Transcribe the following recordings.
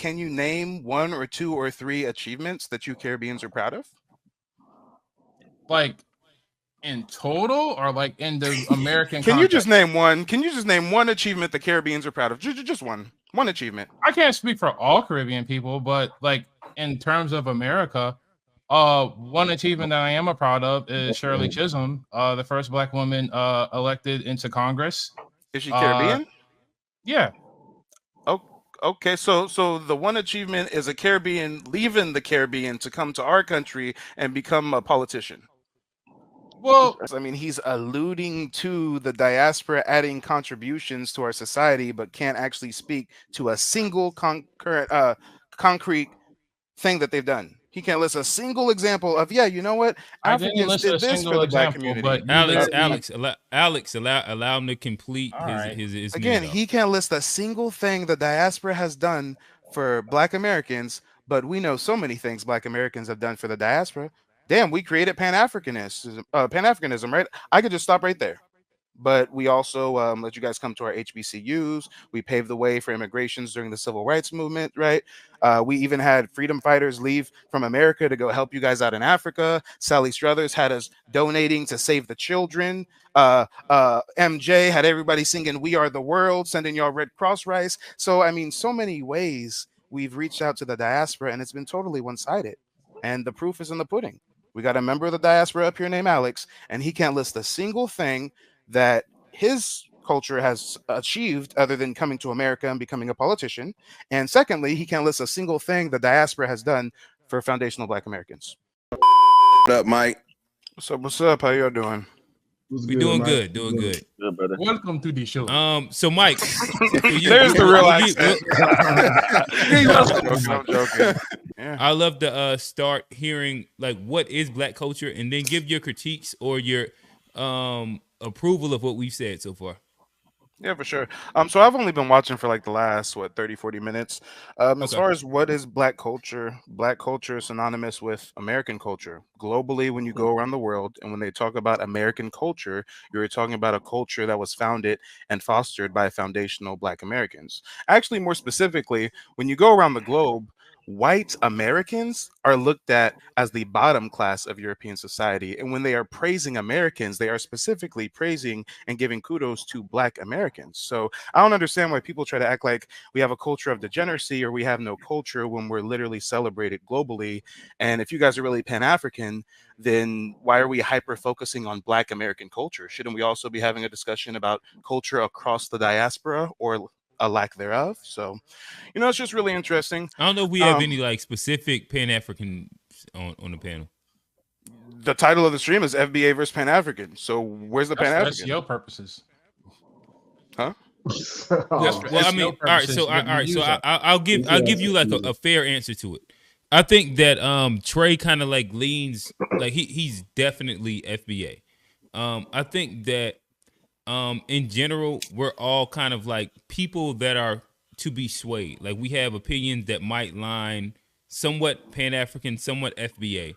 can you name 1 or 2 or 3 achievements that you Caribbeans are proud of? Like in total, or like in the American Can context? you just name one? Can you just name one achievement the Caribbeans are proud of? Just one achievement. I can't speak for all Caribbean people, but like in terms of America, one achievement that I am proud of is Shirley Chisholm, the first Black woman elected into Congress. Is she Caribbean? Yeah. Oh, okay. So the one achievement is a Caribbean leaving the Caribbean to come to our country and become a politician. Well, I mean, he's alluding to the diaspora adding contributions to our society, but can't actually speak to a single concrete thing that they've done. He can't list a single example of, yeah, you know what? Africans did this for the Black community. But Alex, allow him to complete his again. He can't list a single thing the diaspora has done for Black Americans, but we know so many things Black Americans have done for the diaspora. Damn, we created pan-Africanism, right? I could just stop right there. But we also let you guys come to our HBCUs. We paved the way for immigrations during the Civil Rights Movement, right? We even had freedom fighters leave from America to go help you guys out in Africa. Sally Struthers had us donating to save the children. MJ had everybody singing "We Are the World," sending y'all Red Cross rice. So, I mean, so many ways we've reached out to the diaspora, and it's been totally one-sided. And the proof is in the pudding. We got a member of the diaspora up here named Alex, and he can't list a single thing that his culture has achieved other than coming to America and becoming a politician. And secondly, he can't list a single thing the diaspora has done for foundational Black Americans. What up, Mike? What's up? How y'all doing? We're doing good, doing good. Good, brother. Welcome to the show. So Mike, there's the real accent. I'm joking. Yeah. I love to start hearing like what is Black culture, and then give your critiques or your approval of what we've said so far. Yeah, for sure. So I've only been watching for like the last 30-40 minutes. As far as what is Black culture is synonymous with American culture. Globally, when you go around the world and when they talk about American culture, you're talking about a culture that was founded and fostered by foundational Black Americans. Actually, more specifically, when you go around the globe, white Americans are looked at as the bottom class of European society. And when they are praising Americans, they are specifically praising and giving kudos to Black Americans. So I don't understand why people try to act like we have a culture of degeneracy or we have no culture when we're literally celebrated globally. And if you guys are really Pan-African, then why are we hyper focusing on Black American culture? Shouldn't we also be having a discussion about culture across the diaspora or a lack thereof? So, it's just really interesting. I don't know if we have any like specific Pan-African on the panel. The title of the stream is FBA versus Pan-African. So where's the Pan-African? That's your purposes. Huh? Well, I mean, all right. So I'll give you like a fair answer to it. I think that Trey kind of like leans like he's definitely FBA. I think that in general, we're all kind of like people that are to be swayed. Like we have opinions that might line somewhat Pan-African, somewhat FBA.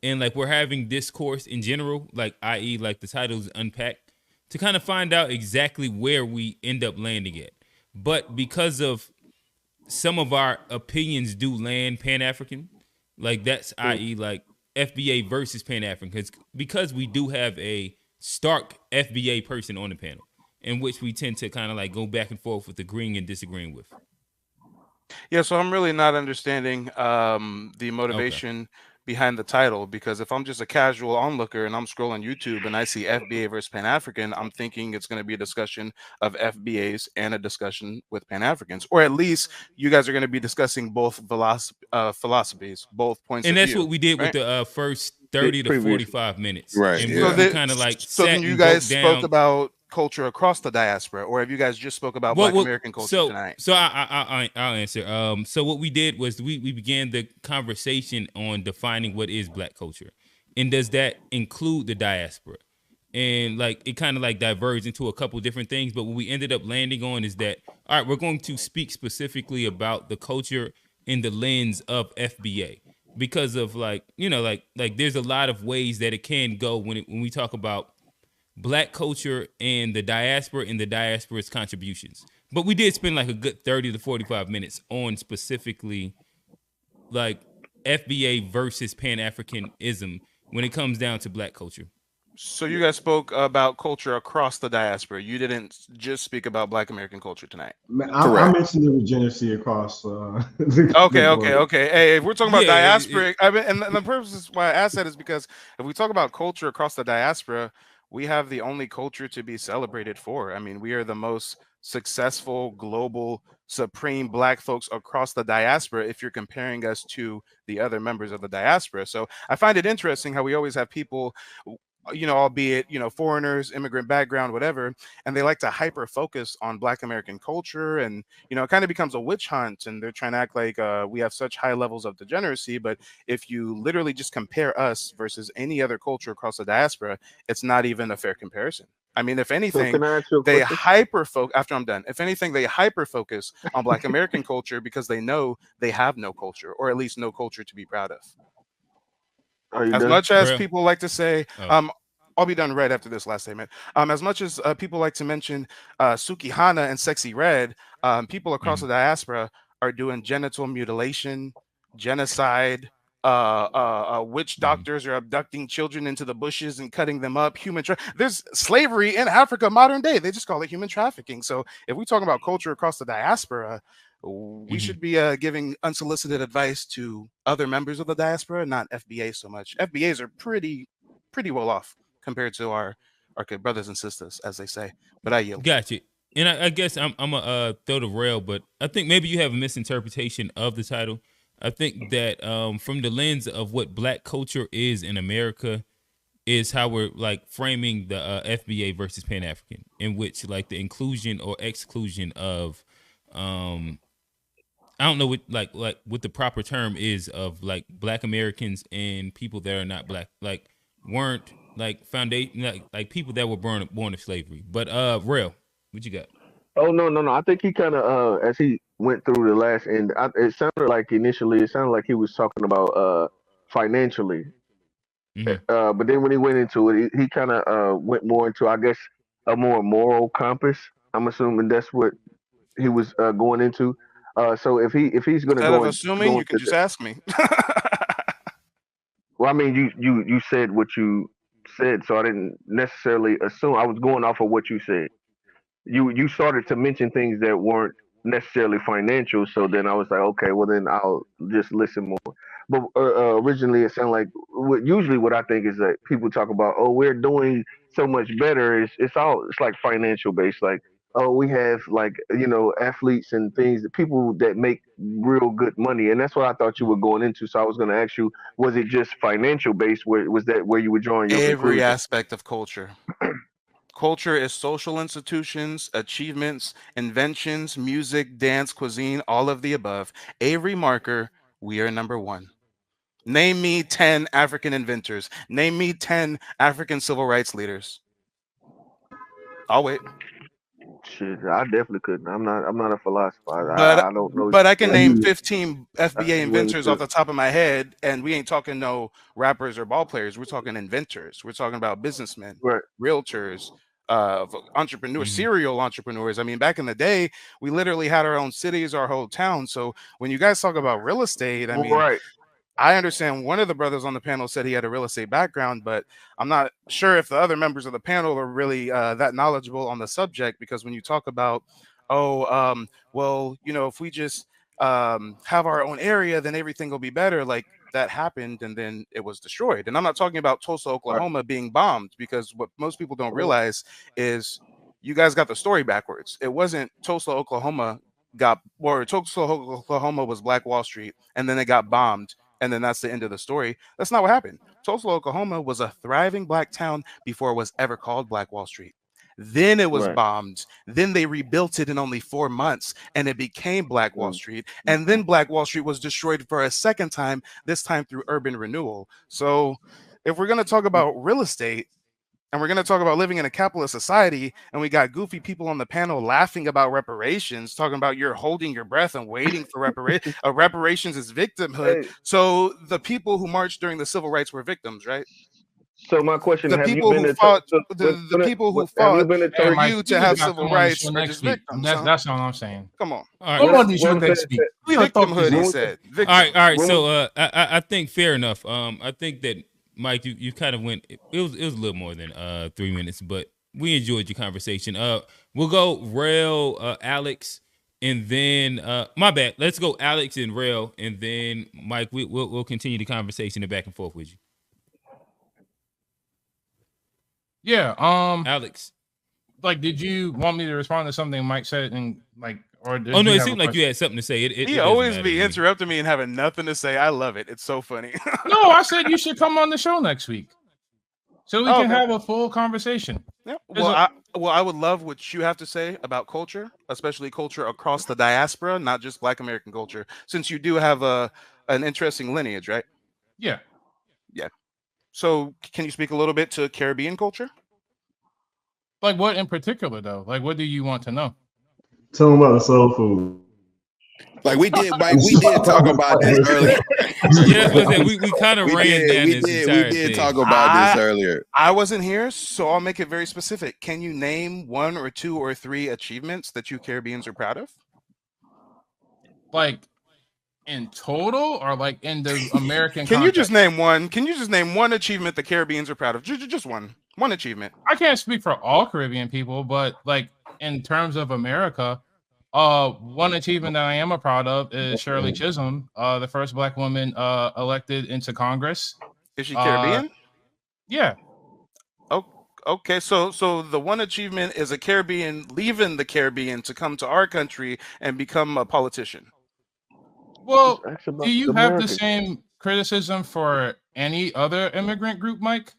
And like we're having discourse in general, like i.e. like the title's unpacked, to kind of find out exactly where we end up landing at. But because of some of our opinions do land Pan-African, like that's i.e. like FBA versus Pan-African, because we do have a stark FBA person on the panel, in which we tend to kind of like go back and forth with agreeing and disagreeing with. Yeah, so I'm really not understanding the motivation behind the title, because if I'm just a casual onlooker and I'm scrolling YouTube and I see FBA versus Pan-African, I'm thinking it's going to be a discussion of FBAs and a discussion with Pan-Africans, or at least you guys are going to be discussing both philosophies, both points of view. And that's what we did with the first 30 to 45 minutes. Right. And Yeah. we kind of like so then you guys spoke about culture across the diaspora, or have you guys just spoke about Black American culture tonight? So I'll answer. So what we did was we began the conversation on defining what is Black culture, and does that include the diaspora? And like it kind of like diverged into a couple different things, but what we ended up landing on is that all right, we're going to speak specifically about the culture in the lens of FBA, because of like like there's a lot of ways that it can go when we talk about Black culture and the diaspora and the diaspora's contributions. But we did spend like a good 30 to 45 minutes on specifically like FBA versus Pan-Africanism when it comes down to Black culture. So you guys spoke about culture across the diaspora. You didn't just speak about Black American culture tonight. I mentioned the regeneracy across Okay. Hey, if we're talking about diaspora, and the purpose why I asked that is because if we talk about culture across the diaspora, we have the only culture to be celebrated for. I mean, we are the most successful global supreme Black folks across the diaspora if you're comparing us to the other members of the diaspora. So I find it interesting how we always have people, albeit, foreigners, immigrant background, whatever, and they like to hyper focus on Black American culture. And, it kind of becomes a witch hunt, and they're trying to act like we have such high levels of degeneracy. But if you literally just compare us versus any other culture across the diaspora, it's not even a fair comparison. I mean, if anything, they hyper focus. After I'm done, if anything, they hyper focus on Black American culture because they know they have no culture, or at least no culture to be proud of. As much as people like to say, I'll be done right after this last statement. As much as people like to mention Sukihana and Sexy Red, people across the diaspora are doing genital mutilation, genocide. Witch doctors are abducting children into the bushes and cutting them up. There's slavery in Africa modern day. They just call it human trafficking. So if we talk about culture across the diaspora, we should be giving unsolicited advice to other members of the diaspora, not FBA so much. FBAs are pretty well off compared to our brothers and sisters, as they say. But I yield. Gotcha. And I guess I'm gonna throw the rail, but I think maybe you have a misinterpretation of the title. I think that from the lens of what Black culture is in America is how we're like framing the FBA versus Pan-African, in which like the inclusion or exclusion of I don't know what like what the proper term is of like Black Americans and people that are not Black, like weren't like foundation like people that were born of slavery. But Rail, what you got? Oh no! I think he kind of as he went through the last end, it sounded like initially he was talking about financially, but then when he went into it, he kind of went more into, I guess, a more moral compass. I'm assuming that's what he was going into. So if he's going to go, assuming you can just ask me. Well, I mean, you said what you said, so I didn't necessarily assume. I was going off of what you said. You started to mention things that weren't necessarily financial, so then I was like, okay, well then I'll just listen more. But originally it sounded like usually what I think is that people talk about, oh, we're doing so much better. It's like financial based, like, oh, we have like athletes and things, people that make real good money, and that's what I thought you were going into. So I was going to ask you, was it just financial based? Was that where you were drawing your every conclusion? aspect of culture? Culture is social institutions, achievements, inventions, music, dance, cuisine, all of the above. Avery Marker, we are number one. Name me 10 African inventors. Name me 10 African civil rights leaders. I'll wait. Shit, I definitely couldn't. I'm not a philosopher. I don't know. But I can name 15 FBA inventors off the top of my head, and we ain't talking no rappers or ball players. We're talking inventors. We're talking about businessmen, realtors, entrepreneurs, serial entrepreneurs. I mean, back in the day, we literally had our own cities, our whole town. So when you guys talk about real estate, I mean, I understand one of the brothers on the panel said he had a real estate background, but I'm not sure if the other members of the panel are really that knowledgeable on the subject, because when you talk about, well, if we just have our own area, then everything will be better. Like, that happened and then it was destroyed. And I'm not talking about Tulsa, Oklahoma being bombed, because what most people don't realize is you guys got the story backwards. It wasn't Tulsa, Oklahoma Tulsa, Oklahoma was Black Wall Street, and then it got bombed, and then that's the end of the story. That's not what happened. Tulsa, Oklahoma was a thriving Black town before it was ever called Black Wall Street. Then it was bombed. Then they rebuilt it in only 4 months, and it became Black Wall Street. And then Black Wall Street was destroyed for a second time, this time through urban renewal. So if we're going to talk about real estate, and we're going to talk about living in a capitalist society, and we got goofy people on the panel laughing about reparations, talking about you're holding your breath and waiting for reparations. Reparations is victimhood. So the people who marched during the civil rights were victims, right? So my question: The have you people been who in fought, touch? the people who Have you fought been in for touch? Mike, you you to just have got to civil come on the rights show are next just week. victims, huh? That's all I'm saying. Come on. Come on the show What I'm saying next is week. that, We gonna talk Victimhood, he this. said. All right. Victims. So I think fair enough. I think that Mike, you kind of went. It was a little more than 3 minutes, but we enjoyed your conversation. We'll go Rail, Alex, and then my bad. Let's go Alex and Rail, and then Mike. We'll continue the conversation and back and forth with you. Yeah. Alex. Like, did you want me to respond to something Mike said, and like, or did Oh no, you it have a seemed like question? you had something to say. It He doesn't always matter be to me. interrupting me and having nothing to say. I love it. It's so funny. No, I said you should come on the show next week, so we can Okay. have a full conversation. Yeah. There's Well, I would love what you have to say about culture, especially culture across the diaspora, not just Black American culture, since you do have an interesting lineage, right? Yeah. Yeah. So, can you speak a little bit to Caribbean culture? Like, what in particular, though? Like, what do you want to know? Tell them about the soul food. Like we did, Mike. We did talk about this earlier. Yeah, that's what I said. We kind of ran down this entire We did thing. talk about this earlier. I wasn't here, so I'll make it very specific. Can you name 1 or 2 or 3 achievements that you Caribbeans are proud of? Like, in total, or like in the American? Can you just context? name one? Can you just name one achievement the Caribbeans are proud of? Just one achievement. I can't speak for all Caribbean people, but like in terms of America, one achievement that I am proud of is Shirley Chisholm, the first Black woman elected into Congress. Is she Caribbean? Yeah. Oh, okay. So the one achievement is a Caribbean leaving the Caribbean to come to our country and become a politician. Well, do you have the same criticism for any other immigrant group, Mike?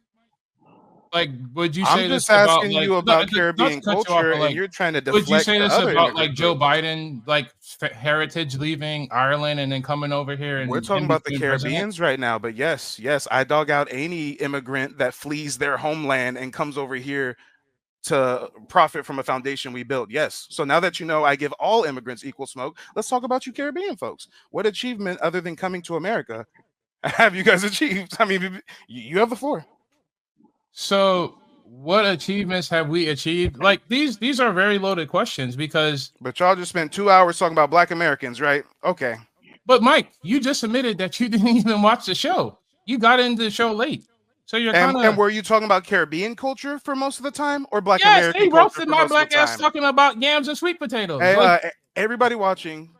Like, would you say I'm this just about asking like you about not to Caribbean cut you off, culture, but, like, and you're trying to would you deflect say to this other about like immigrant Joe groups. Biden, like heritage leaving Ireland and then coming over here and We're talking him about the becoming president? Caribbeans right now, but yes, I dog out any immigrant that flees their homeland and comes over here to profit from a foundation we built. Yes. So now that you know I give all immigrants equal smoke, let's talk about you Caribbean folks. What achievement other than coming to America have you guys achieved? I mean, you have the floor. So what achievements have we achieved? Like these are very loaded questions because But y'all just spent 2 hours talking about Black Americans, right? Okay. but Mike, you just admitted that you didn't even watch the show. You got into the show late. So you're kind of. And were you talking about Caribbean culture for most of the time, or Black Yes, American he culture roasted for my most of black the ass time? talking about yams and sweet potatoes. Hey, Like, everybody watching,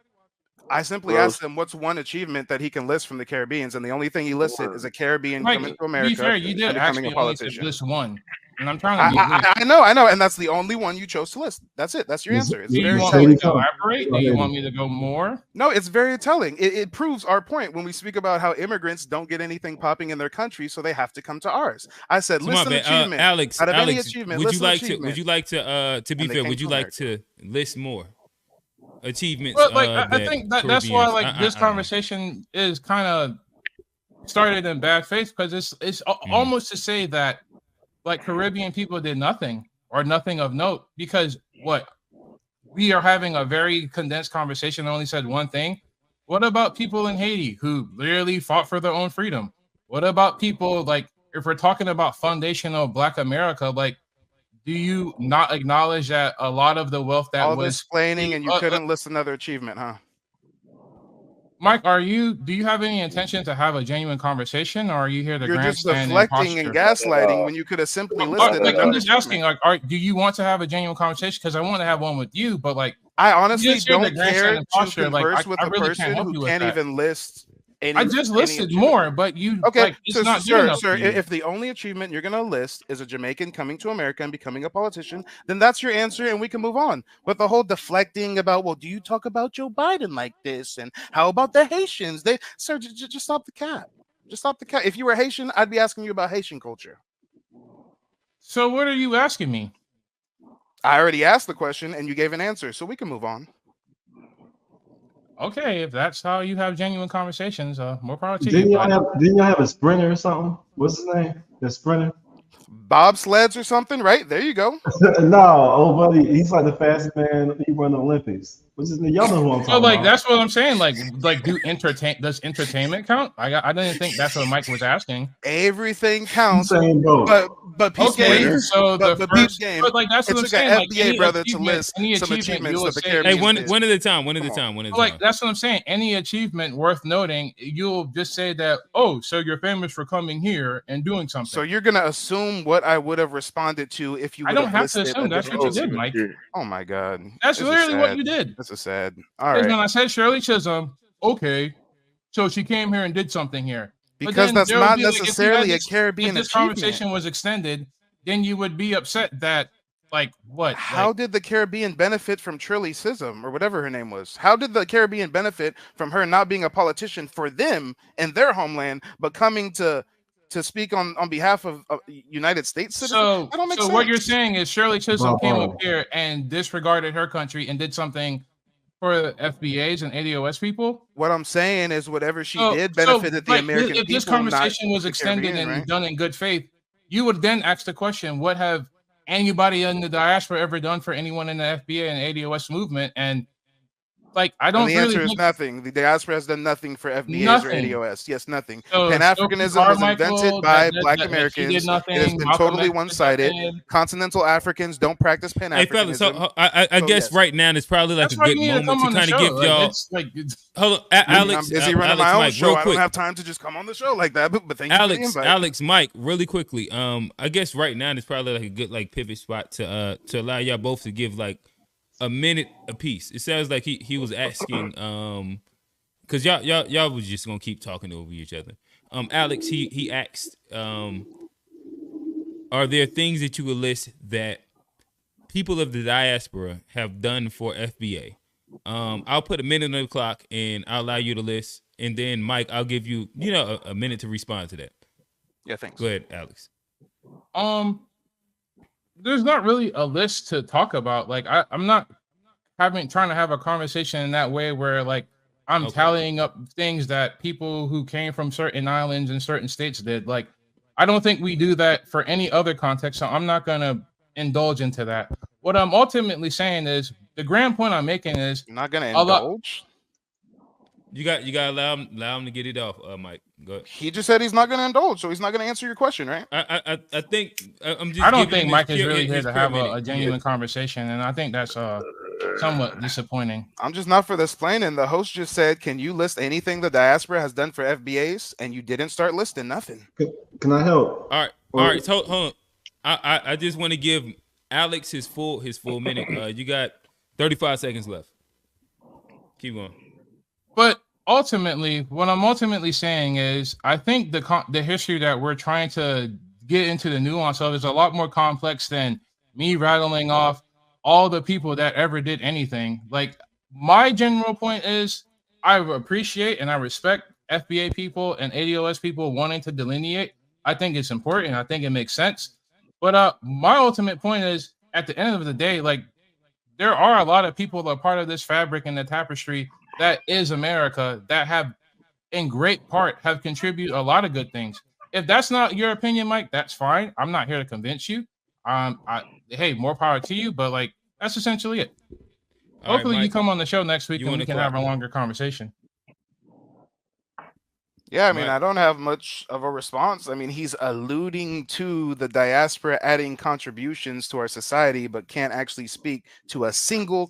I simply asked him what's one achievement that he can list from the Caribbeans, and the only thing he listed is a Caribbean Mike, coming to to America. be fair, you did and becoming actually a only politician. list one, and I'm trying to be good. I know, and that's the only one you chose to list. That's it. That's your answer. It's Do you very want me telling. to elaborate? Do you want me to go more? No, it's very telling. It proves our point when we speak about how immigrants don't get anything popping in their country, so they have to come to ours. I said, list an achievement. Alex, out of any Alex, achievement, would you like to be And they fair? came Would you to like America. to list more achievements? But like, I think that's why Caribbeans- like this conversation is kind of started in bad faith because it's almost to say that like Caribbean people did nothing or nothing of note because what we are having a very condensed conversation. I only said one thing. What about people in Haiti who literally fought for their own freedom? What about people like if we're talking about foundational Black America, like do you not acknowledge that a lot of the wealth that all was this explaining and you couldn't list another achievement, huh? Mike, do you have any intention to have a genuine conversation, or are you here to You're just grandstand deflecting and gaslighting Uh, when you could have simply listed. Like, I'm another just asking, achievement. like, do you want to have a genuine conversation? Because I want to have one with you, but like, I honestly just hear the don't grandstand care and to posture, like, converse I with a really can't person help who you with can't that. even list any. I just listed any more, but you Okay, like it's so, not good sir, enough for you. if the only achievement you're going to list is a Jamaican coming to America and becoming a politician, then that's your answer and we can move on. But the whole deflecting about, well, do you talk about Joe Biden like this? And how about the Haitians? Sir, just stop the cap. Just stop the cap. If you were Haitian, I'd be asking you about Haitian culture. So what are you asking me? I already asked the question and you gave an answer, so we can move on. Okay, if that's how you have genuine conversations, more power to Didn't you. y'all have a sprinter or something? What's his name? The sprinter? bobsleds or something, right? There you go. No, old buddy, he's like the fastest man. He won the Olympics. What's his name? Y'all know who I'm So talking like about. that's what I'm saying. Like does entertainment count? I didn't think that's what Mike was asking. Everything counts, Same boat. but peep Okay, game. so but the peep first, game. but like that's It what I'm took an saying. Like FBA any brother to achievement, list any some achievement you achievements will that the say. Hey, Caribbean did. one at a time. One at a Come time. One at a Like time. that's what I'm saying. Any achievement worth noting, you'll just say that. Oh, so you're famous for coming here and doing something. So you're gonna assume what I would have responded to if you I would don't have have to listed assume. a That's different what you did, achievement. Mike. Shit. Oh my god, That's this is literally what sad. you did. This is sad. All Because right, when I said Shirley Chisholm, okay, so she came here and did something here. But because then that's there would not be, like, necessarily a if Caribbean this achievement. conversation was extended, then you would be upset that, like, what? How Like, did the Caribbean benefit from Shirley Chisholm or whatever her name was? How did the Caribbean benefit from her not being a politician for them in their homeland, but coming to speak on behalf of United States citizens? so That don't make so sense. what you're saying is Shirley Chisholm came up Bob. here and disregarded her country and did something for FBAs and ADOS people? What I'm saying is whatever she So- did so, benefited the like, American if this people, not conversation was the extended Caribbean, and right? done in good faith, you would then ask the question, what have anybody in the diaspora ever done for anyone in the FBA and ADOS movement? And like, I And don't the really answer is think nothing. The diaspora has done nothing for FBAs or nothing. ADOS. Yes, nothing. So Pan-Africanism was invented by Black She did Americans. nothing. It has been Malcolm totally X did one-sided. nothing. Continental Africans don't practice Hey, fellas, Pan-Africanism. so I So, guess yes. right now it's probably like That's a why good you need to moment come to on the kind show. of give Like, y'all. it's like Hold on, I'm Alex. busy running Alex, my own Mike, show. real I don't quick. have time to just come on the show like that. But thank you for the invite. Alex, Mike, really quickly. I guess right now it's probably like a good like pivot spot to allow y'all both to give like a minute apiece. It sounds like he was asking because y'all was just gonna keep talking over each other. Alex, he asked, are there things that you would list that people of the diaspora have done for FBA? I'll put a minute on the clock and I'll allow you to list, and then Mike, I'll give you a minute to respond to that. Yeah, thanks. Go ahead, Alex. There's not really a list to talk about. Like, I'm not trying to have a conversation in that way where like I'm tallying up things that people who came from certain islands and certain states did. Like, I don't think we do that for any other context, so I'm not gonna indulge into that. What I'm ultimately saying is the grand point I'm making is You're not gonna indulge. You got allow him to get it off, Mike. Go ahead. He just said he's not gonna indulge, so he's not gonna answer your question, right? I think I'm just. I don't think Mike is really here his to pure have minute. a genuine conversation, and I think that's somewhat disappointing. I'm just not for this planning. The host just said, "Can you list anything the diaspora has done for FBAs?" And you didn't start listing nothing. Can I help? All right. So, hold on. I just want to give Alex his full minute. You got 35 seconds left. Keep going. But ultimately, what I'm ultimately saying is, I think the history that we're trying to get into the nuance of is a lot more complex than me rattling off all the people that ever did anything. Like, my general point is, I appreciate and I respect FBA people and ADOS people wanting to delineate. I think it's important. I think it makes sense. But my ultimate point is, at the end of the day, like, there are a lot of people that are part of this fabric and the tapestry that is America that have, in great part, have contributed a lot of good things. If that's not your opinion, Mike, that's fine. I'm not here to convince you. Hey, more power to you. But like, that's essentially it. Hopefully, you come on the show next week and we can have a longer conversation. Yeah, I mean, I don't have much of a response. I mean, he's alluding to the diaspora adding contributions to our society, but can't actually speak to a single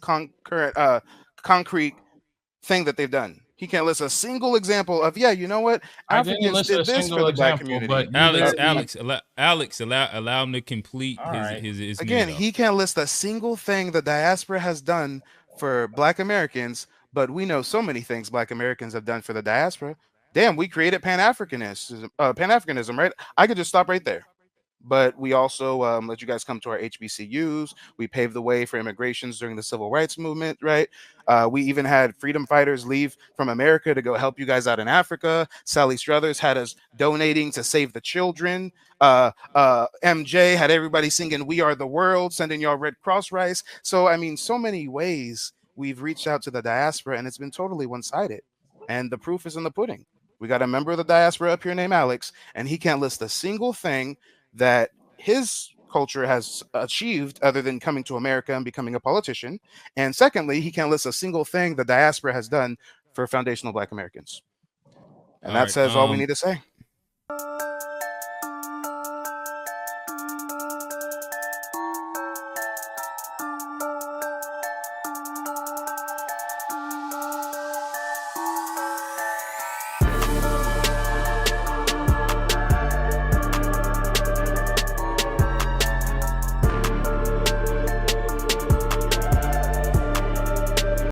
concrete thing that they've done. He can't list a single example of, yeah, you know what? Africans did this for the Black community. But Alex, allow him to complete his Again, minute. he can't list a single thing the diaspora has done for Black Americans, but we know so many things Black Americans have done for the diaspora. Damn, we created pan-Africanism, right? I could just stop right there. But we also let you guys come to our HBCUs. We paved the way for immigrations during the civil rights movement, right? We even had freedom fighters leave from America to go help you guys out in Africa. Sally Struthers had us donating to save the children. MJ had everybody singing "We Are the World," sending y'all Red Cross rice. So, I mean, so many ways we've reached out to the diaspora, and it's been totally one-sided. And the proof is in the pudding. We got a member of the diaspora up here named Alex, and he can't list a single thing that his culture has achieved other than coming to America and becoming a politician. And secondly, he can't list a single thing the diaspora has done for foundational Black Americans. And that says all we need to say.